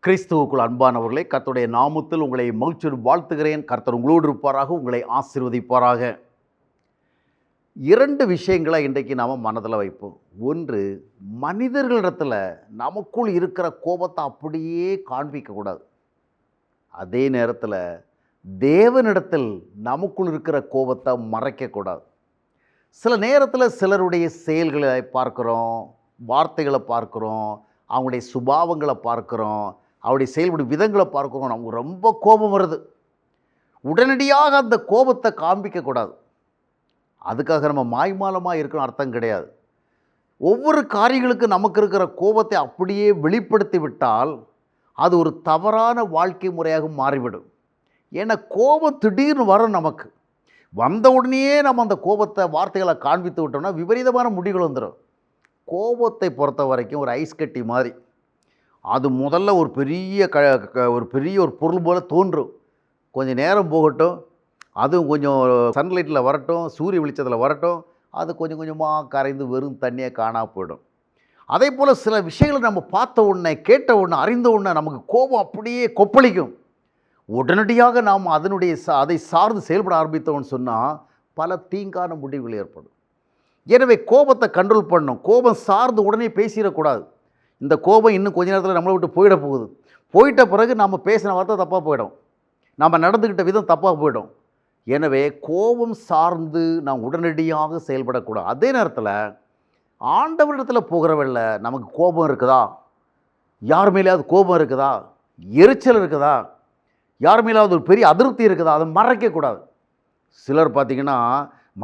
கிறிஸ்துவுக்குள் அன்பானவர்களே, கர்த்தருடைய நாமத்தில் உங்களை மகிழ்ச்சியோடு வாழ்த்துகிறேன். கர்த்தர் உங்களோடு இருப்பாராக, உங்களை ஆசீர்வதிப்பாராக. 2 விஷயங்களை இன்றைக்கு நாம் மனதில் வைப்போம். ஒன்று, மனிதர்களிடத்தில் நமக்குள் இருக்கிற கோபத்தை அப்படியே காண்பிக்கக்கூடாது. அதே நேரத்தில் தேவனிடத்தில் நமக்குள் இருக்கிற கோபத்தை மறைக்கக்கூடாது. சில நேரத்தில் சிலருடைய செயல்களை பார்க்குறோம், வார்த்தைகளை பார்க்குறோம், அவங்களுடைய சுபாவங்களை பார்க்குறோம், அவருடைய செயல்படும் விதங்களை பார்க்குறோம். நமக்கு ரொம்ப கோபம் வருது. உடனடியாக அந்த கோபத்தை காண்பிக்கக்கூடாது. அதுக்காக நம்ம மாய்மாலமாக இருக்கணும் அர்த்தம் கிடையாது. ஒவ்வொரு காரியங்களுக்கு நமக்கு இருக்கிற கோபத்தை அப்படியே வெளிப்படுத்தி விட்டால் அது ஒரு தவறான வாழ்க்கை முறையாக மாறிவிடும். ஏன்னா கோபம் திடீர்னு வரும். நமக்கு வந்த உடனேயே நம்ம அந்த கோபத்தை வார்த்தைகளை காண்பித்து விட்டோம்னா விபரீதமான முடிவுகள் வந்துடும். கோபத்தை பொறுத்த வரைக்கும் ஒரு ஐஸ் கட்டி மாதிரி. அது முதல்ல ஒரு பெரிய ஒரு பொருள் போல் தோன்றும். கொஞ்சம் நேரம் போகட்டும், அதுவும் கொஞ்சம் சன்லைட்டில் வரட்டும், சூரிய வெளிச்சத்தில் வரட்டும், அது கொஞ்சம் கொஞ்சமாக கரைந்து வெறும் தண்ணியாக காணாம போயிடும். அதே போல் சில விஷயங்களை நம்ம பார்த்த உடனே, கேட்ட உடனே, அறிந்த உடனே நமக்கு கோபம் அப்படியே கொப்பளிக்கும். உடனடியாக நாம் அதை சார்ந்து செயல்பட ஆரம்பித்தோம்னு சொன்னால் பல தீங்கான முடிவுகள் ஏற்படும். எனவே கோபத்தை கண்ட்ரோல் பண்ணணும். கோபம் சார்ந்து உடனே பேசிடக்கூடாது. இந்த கோபம் இன்னும் கொஞ்ச நேரத்தில் நம்மளை விட்டு போயிட போகுது. போயிட்ட பிறகு நம்ம பேசின வார்த்தை தப்பாக போயிடும், நம்ம நடந்துக்கிட்ட விதம் தப்பாக போயிடும். எனவே கோபம் சார்ந்து நாம் உடனடியாக செயல்படக்கூடாது. அதே நேரத்தில் ஆண்டவரிடத்தில் போகிறவல்ல நமக்கு கோபம் இருக்குதா, யார் மேலேயாவது கோபம் இருக்குதா, எரிச்சல் இருக்குதா, யார் மேலேயாவது ஒரு பெரிய அதிருப்தி இருக்குதா, அதை மறைக்கக்கூடாது. சிலர் பார்த்திங்கன்னா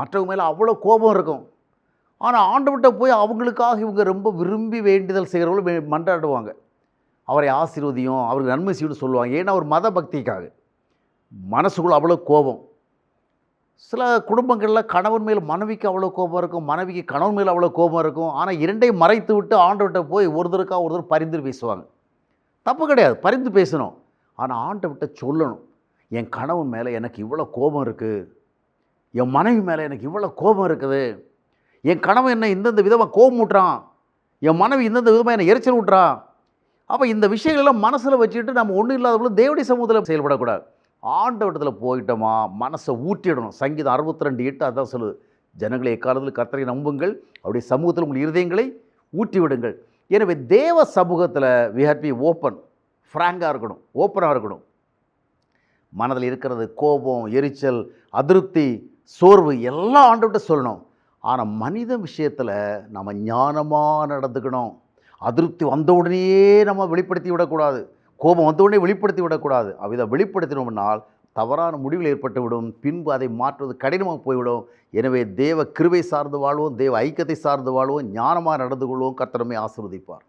மற்றவங்க மேலே அவ்வளோ கோபம் இருக்கும். ஆனால் ஆண்டவர்கிட்ட போய் அவங்களுக்காக இவங்க ரொம்ப விரும்பி வேண்டுதல் செய்கிறவங்களும் மன்றாடுவாங்க. அவரை ஆசீர்வதியும், அவருக்கு நன்மை செய்யணும்னு சொல்லுவாங்க. ஏன்னா ஒரு மத பக்திக்காக மனசுக்குள்ள அவ்வளோ கோபம். சில குடும்பங்களில் கணவன் மேல் மனைவிக்கு அவ்வளோ கோபம் இருக்கும், மனைவிக்கு கணவன் மேல் அவ்வளோ கோபம் இருக்கும். ஆனால் இரண்டையும் மறைத்து விட்டு ஆண்டவர்கிட்ட போய் ஒருத்தர் பரிந்து பேசுவாங்க. தப்பு கிடையாது, பரிந்து பேசணும். ஆனால் ஆண்டவர்கிட்ட சொல்லணும், என் கணவன் மேலே எனக்கு இவ்வளோ கோபம் இருக்குது, என் மனைவி மேலே எனக்கு இவ்வளோ கோபம் இருக்குது, என் கணவன் என்ன இந்தந்த விதமாக கோபம் ஊட்டுறான், என் மனைவி இந்தந்த விதமாக என்னை எரிச்சல் ஊட்டுறான். அப்போ இந்த விஷயங்களெல்லாம் மனசில் வச்சுட்டு நம்ம ஒன்றும் இல்லாத போல தேவனுடைய சமூகத்தில் செயல்படக்கூடாது. ஆண்டவரிடத்தில் போயிட்டோமா மனசை ஊற்றிடணும். சங்கீதம் 62:8 அதான் சொல்லுது, ஜனங்களை எக்காலத்தில் கர்த்தரை நம்புங்கள், அவருடைய சமூகத்தில் உங்கள் இருதயங்களை ஊற்றி விடுங்கள். எனவே தேவ சமூகத்தில் we have to be open, ஃப்ராங்காக இருக்கணும், ஓப்பனாக இருக்கணும். மனதில் இருக்கிறது கோபம், எரிச்சல், அதிருப்தி, சோர்வு எல்லாம் ஆண்டவர்கிட்ட சொல்லணும். ஆனால் மனித விஷயத்தில் நம்ம ஞானமாக நடந்துக்கணும். அதிருப்தி வந்த உடனேயே நம்ம வெளிப்படுத்தி விடக்கூடாது, கோபம் வந்த உடனே வெளிப்படுத்தி விடக்கூடாது. அவ்விதை வெளிப்படுத்தினோம்னால் தவறான முடிவுகள் ஏற்பட்டுவிடும். பின்பு அதை மாற்றுவது கடினமாக போய்விடும். எனவே தேவ கிருபை சார்ந்து வாழ்வோம், தேவ ஐக்கியத்தை சார்ந்து வாழ்வோம், ஞானமாக நடந்து கொள்வோம். கர்த்தர் நம்மை ஆசீர்வதிப்பார்.